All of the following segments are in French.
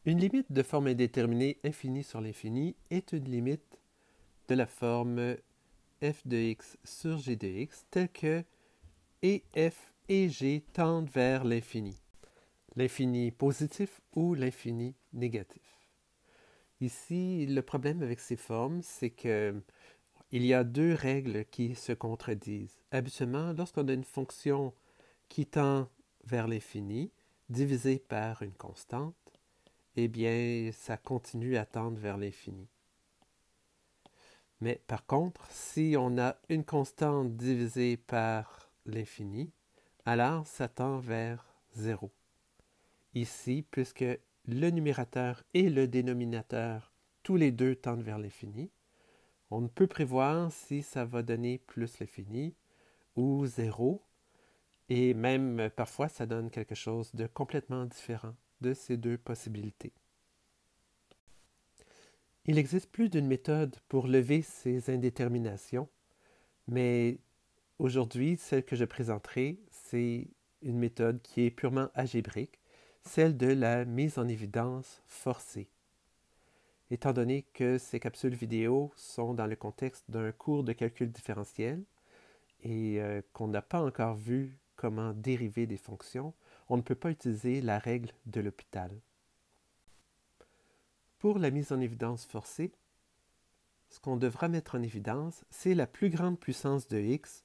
Une limite de forme indéterminée infinie sur l'infini est une limite de la forme f de x sur g de x telle que et f et g tendent vers l'infini positif ou l'infini négatif. Ici, le problème avec ces formes, c'est que il y a deux règles qui se contredisent. Habituellement, lorsqu'on a une fonction qui tend vers l'infini, divisée par une constante, eh bien, ça continue à tendre vers l'infini. Mais par contre, si on a une constante divisée par l'infini, alors ça tend vers 0. Ici, puisque le numérateur et le dénominateur, tous les deux tendent vers l'infini, on ne peut prévoir si ça va donner plus l'infini ou 0, et même parfois ça donne quelque chose de complètement différent de ces deux possibilités. Il existe plus d'une méthode pour lever ces indéterminations, mais aujourd'hui, celle que je présenterai, c'est une méthode qui est purement algébrique, celle de la mise en évidence forcée. Étant donné que ces capsules vidéo sont dans le contexte d'un cours de calcul différentiel et qu'on n'a pas encore vu comment dériver des fonctions, on ne peut pas utiliser la règle de L'Hopital. Pour la mise en évidence forcée, ce qu'on devra mettre en évidence, c'est la plus grande puissance de x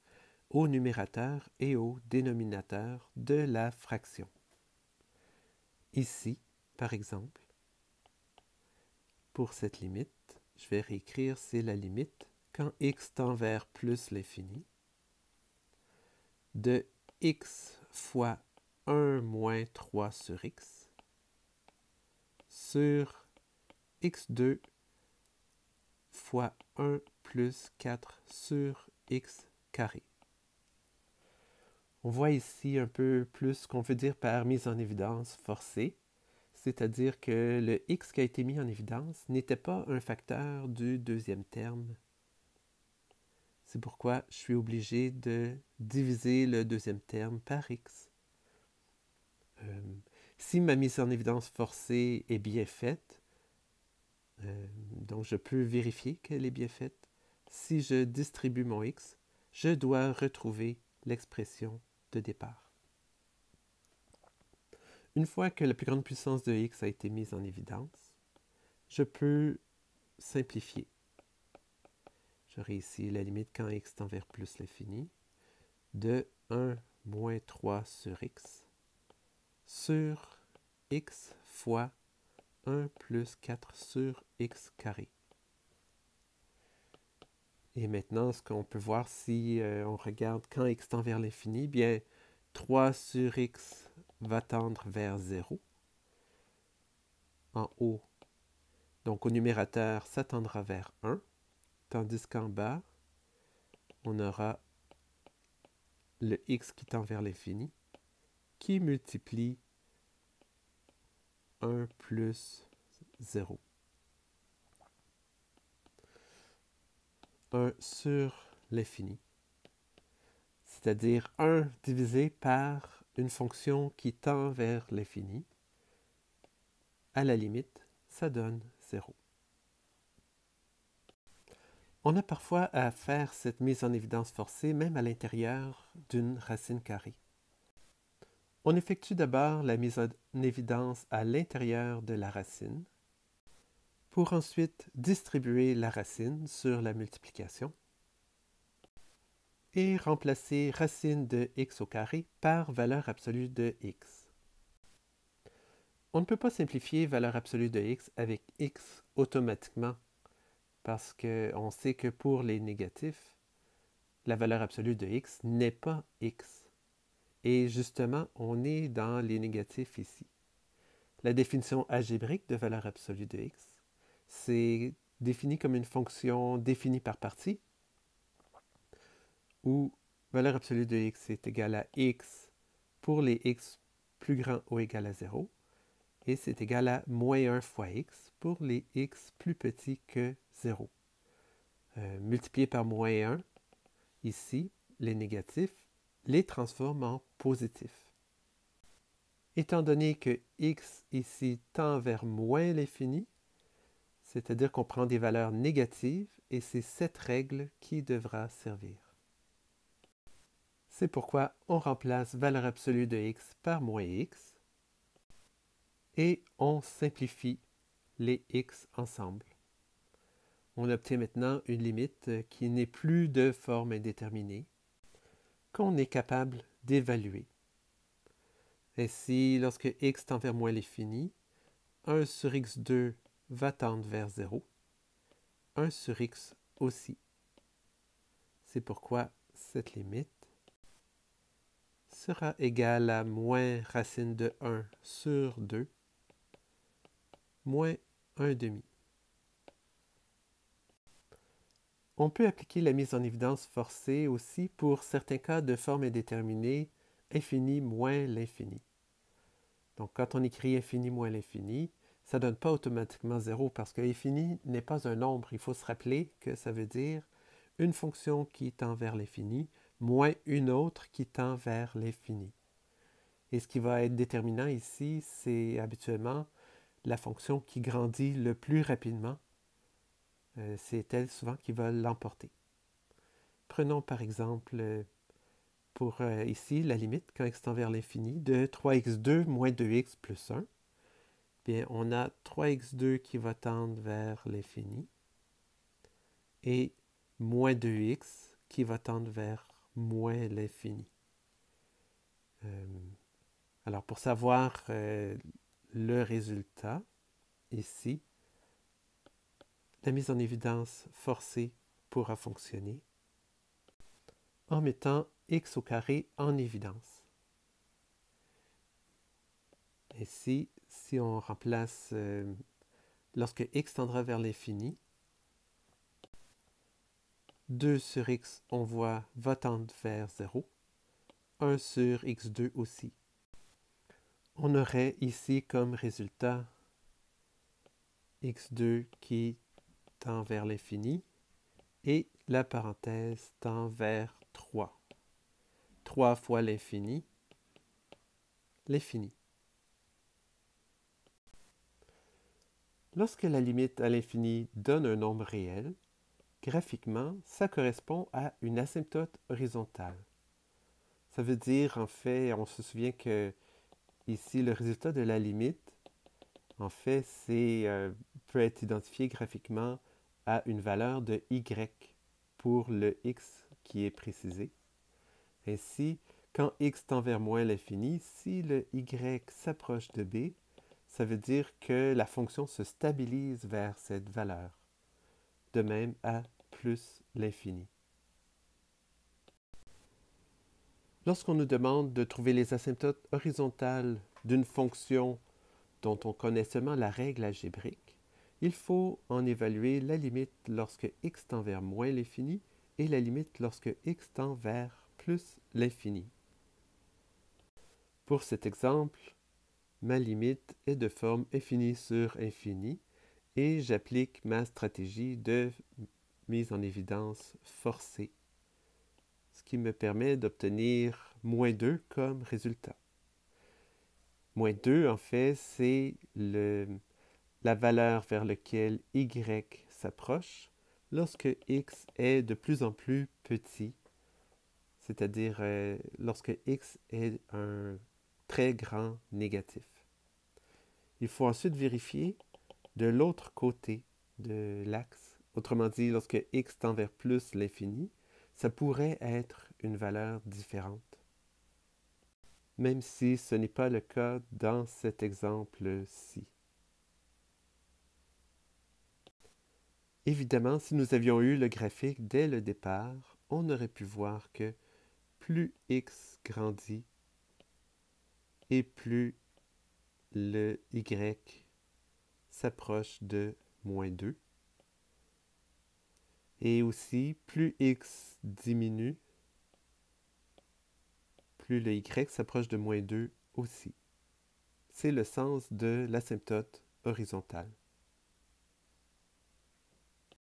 au numérateur et au dénominateur de la fraction. Ici, par exemple, pour cette limite, je vais réécrire, c'est la limite quand x tend vers plus l'infini de x fois 1 moins 3 sur x sur x2 fois 1 plus 4 sur x carré. On voit ici un peu plus ce qu'on veut dire par mise en évidence forcée, c'est-à-dire que le x qui a été mis en évidence n'était pas un facteur du deuxième terme. C'est pourquoi je suis obligé de diviser le deuxième terme par x. Si ma mise en évidence forcée est bien faite, donc je peux vérifier qu'elle est bien faite, si je distribue mon x, je dois retrouver l'expression de départ. Une fois que la plus grande puissance de x a été mise en évidence, je peux simplifier. J'aurai ici la limite quand x tend vers plus l'infini de 1 moins 3 sur x sur x fois 1 plus 4 sur x carré. Et maintenant, ce qu'on peut voir si on regarde quand x tend vers l'infini, bien 3 sur x va tendre vers 0 en haut. Donc au numérateur, ça tendra vers 1, tandis qu'en bas, on aura le x qui tend vers l'infini, qui multiplie 1 plus 0. 1 sur l'infini, c'est-à-dire 1 divisé par une fonction qui tend vers l'infini. À la limite, ça donne 0. On a parfois à faire cette mise en évidence forcée même à l'intérieur d'une racine carrée. On effectue d'abord la mise en évidence à l'intérieur de la racine pour ensuite distribuer la racine sur la multiplication et remplacer racine de x au carré par valeur absolue de x. On ne peut pas simplifier valeur absolue de x avec x automatiquement parce qu'on sait que pour les négatifs, la valeur absolue de x n'est pas x. Et justement, on est dans les négatifs ici. La définition algébrique de valeur absolue de x, c'est défini comme une fonction définie par partie, où valeur absolue de x est égale à x pour les x plus grands ou égal à 0, et c'est égal à moins 1 fois x pour les x plus petits que 0. Multiplié par moins 1, ici, les négatifs les transforment en positifs. Étant donné que x ici tend vers moins l'infini, c'est-à-dire qu'on prend des valeurs négatives, et c'est cette règle qui devra servir. C'est pourquoi on remplace valeur absolue de x par moins x, et on simplifie les x ensemble. On obtient maintenant une limite qui n'est plus de forme indéterminée, qu'on est capable d'évaluer. Ainsi, lorsque x tend vers moins l'infini, 1 sur x2 va tendre vers 0, 1 sur x aussi. C'est pourquoi cette limite sera égale à moins racine de 1 sur 2, moins 1 demi. On peut appliquer la mise en évidence forcée aussi pour certains cas de forme indéterminée, infini moins l'infini. Donc, quand on écrit infini moins l'infini, ça ne donne pas automatiquement 0 parce que infini n'est pas un nombre. Il faut se rappeler que ça veut dire une fonction qui tend vers l'infini moins une autre qui tend vers l'infini. Et ce qui va être déterminant ici, c'est habituellement la fonction qui grandit le plus rapidement. C'est elle souvent qui va l'emporter. Prenons par exemple pour ici la limite quand x tend vers l'infini de 3x2 moins 2x plus 1. Bien, on a 3x2 qui va tendre vers l'infini et moins 2x qui va tendre vers moins l'infini. Alors, pour savoir le résultat, ici, la mise en évidence forcée pourra fonctionner en mettant x au carré en évidence. Ici, si on remplace lorsque x tendra vers l'infini, 2 sur x, on voit, va tendre vers 0, 1 sur x2 aussi. On aurait ici comme résultat x2 qui tend vers l'infini et la parenthèse tend vers 3. 3 fois l'infini, l'infini. Lorsque la limite à l'infini donne un nombre réel, graphiquement, ça correspond à une asymptote horizontale. Ça veut dire, en fait, on se souvient que ici, le résultat de la limite, en fait, peut être identifié graphiquement à une valeur de y pour le x qui est précisé. Ainsi, quand x tend vers moins l'infini, si le y s'approche de b, ça veut dire que la fonction se stabilise vers cette valeur. De même à plus l'infini. Lorsqu'on nous demande de trouver les asymptotes horizontales d'une fonction dont on connaît seulement la règle algébrique, il faut en évaluer la limite lorsque x tend vers moins l'infini et la limite lorsque x tend vers plus l'infini. Pour cet exemple, ma limite est de forme infini sur infini et j'applique ma stratégie de mise en évidence forcée, ce qui me permet d'obtenir moins 2 comme résultat. Moins 2, en fait, c'est la valeur vers laquelle y s'approche lorsque x est de plus en plus petit, c'est-à-dire lorsque x est un très grand négatif. Il faut ensuite vérifier de l'autre côté de l'axe. Autrement dit, lorsque x tend vers plus l'infini, ça pourrait être une valeur différente. Même si ce n'est pas le cas dans cet exemple-ci. Évidemment, si nous avions eu le graphique dès le départ, on aurait pu voir que plus x grandit et plus le y s'approche de moins 2. Et aussi, plus x diminue, plus le y s'approche de moins 2 aussi. C'est le sens de l'asymptote horizontale.